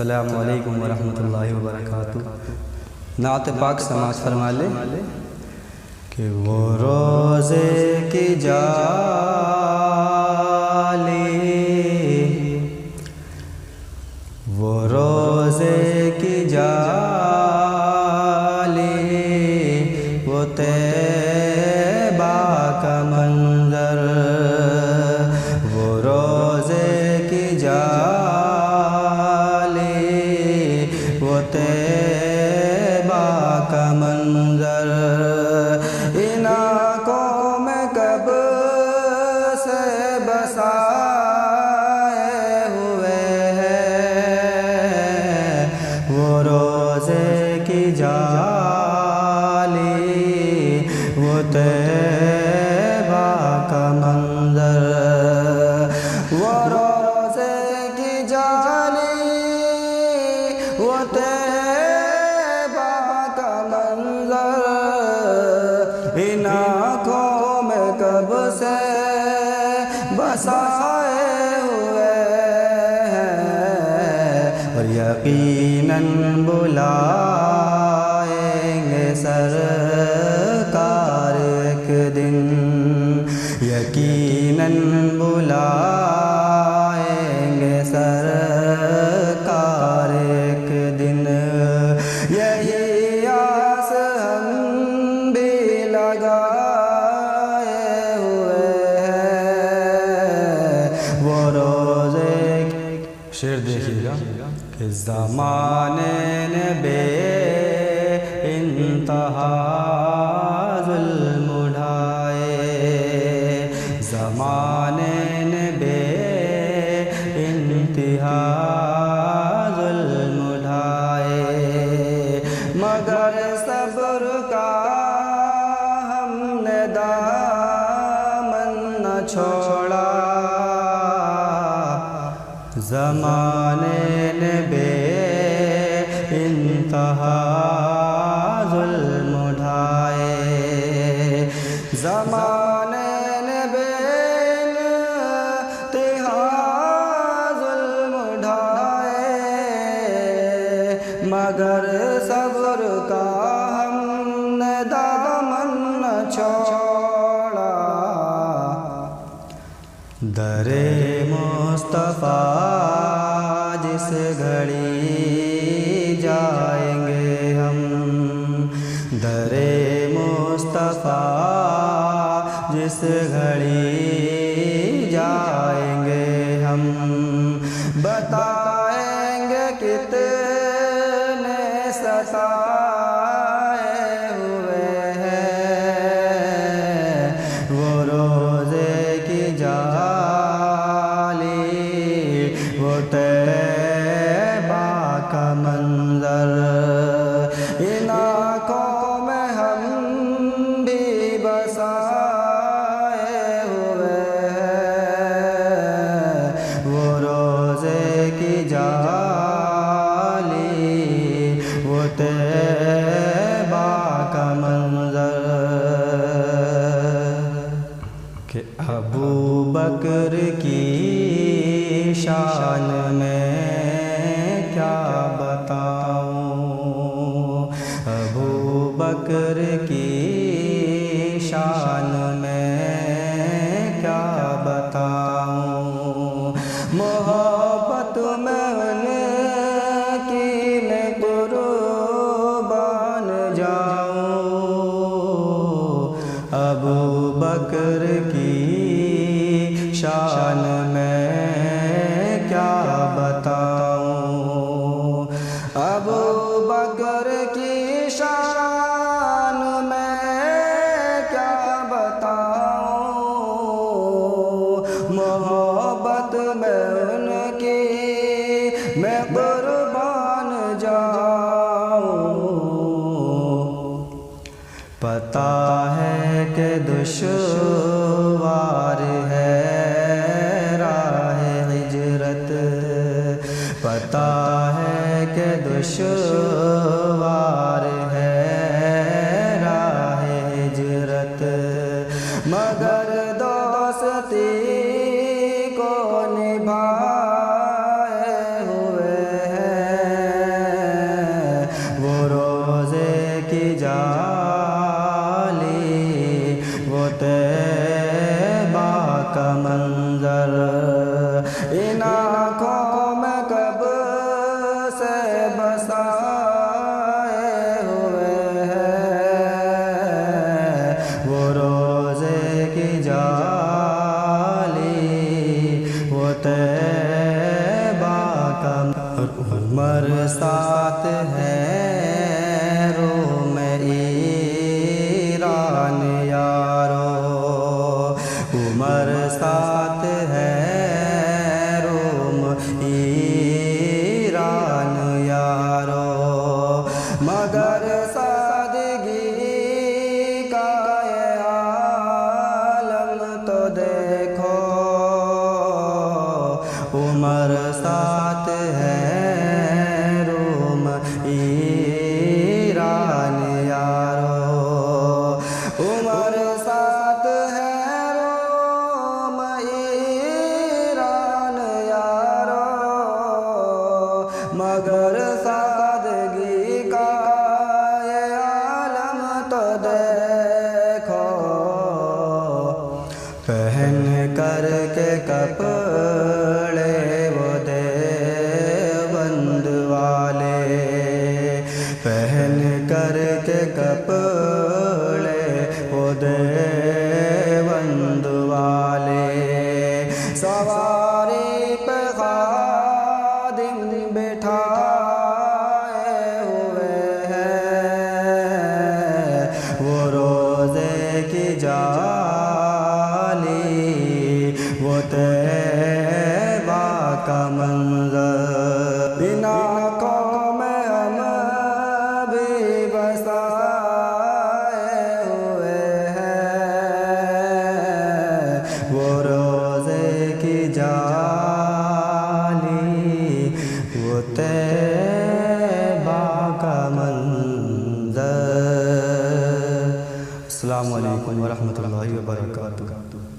अस्सलामु अलैकुम वरहमतुल्लाहि वबरकातुहू। नात पाक समाज फरमा ले कि वो रोज़े की जाली, वो रोज़े की जाली, वो तैबा का मंजर, वो रोज़े की जाली, वो तैबा का मंजर, इन आँखों में कब से बसाए हुए हैं वो रोज़े की जाली, वो तैबा का मंजर, वो रोज़े की जाली, वो तैबा का मंजर, इन आँखों में कब से बसाए हुए हैं और यकीनन बुलाएंगे सरकार एक दिन, यकीनन बुलाएंगे सरकार एक दिन। यही आस हम भी लगाए हुए हैं वो रोज़े। शेर देखिएगा कि ज़माने ने बेइंतहा ज़ुल्म उठाए, ज़माने ने बेइंतहा ज़ुल्म उठाए, मगर सब्र का हमने दामन न छोड़ा, ज़माने ने बेइंतहा ज़ुल्म उठाए, ज़माने ने बेइंतहा ज़ुल्म उठाए, मगर सब्र का हमने दामन न छोड़ा। दरे मुस्तफ़ा जिस घड़ी जाएंगे हम, दरे मुस्तफ़ा जिस घड़ी जाएंगे हम, बताएंगे कितने सताए हुए हैं वो रोज़े की जाली, वो तैबा का मंजर, इन आँखों में हम भी बसाए हुए हैं वो रोज़े की जाली, वो तैबा का मंजर। कि अबू बकर की शान में क्या बताऊं, अबू बकर की शान में क्या बताऊं, मोहब्बत में उनकी मैं कुर्बान जाऊं, अबू बकर की शान में क्या बताऊं, अबू बकर की शान में क्या बताऊं, मोहब्बत में उनकी मैं कुर्बान जाऊं। पता है कि दुश्वार है पता है कि दुश्वार है राह हिजरत, मगर दोस्ती को निभाए हुए हैं उमर साथ है रोम ईरान यारो, उमर साथ है रोम ईरान यारो, मगर सादगी का ये आलम तो देखो, उमर साथ है रोम ईरान यारो, उमर साथ है रोम ईरान यारो, मगर सादगी का ये आलम तो देखो, पहन कर के कपड़े वो देवबंद वाले, पहन कर के कपड़े वो देवबंद वाले, सवारी पे खादिम बिठाए हुए हैं, वो रोज़े की जाली, वो तैबा का मंज़र, इन आँखों में हम भी बसाए हुए हैं, वो रोज़े की जाली, वो तैबा का मंज़र। अस्सलामु अलैकुम व रहमतुल्लाहि व बरकातुहू।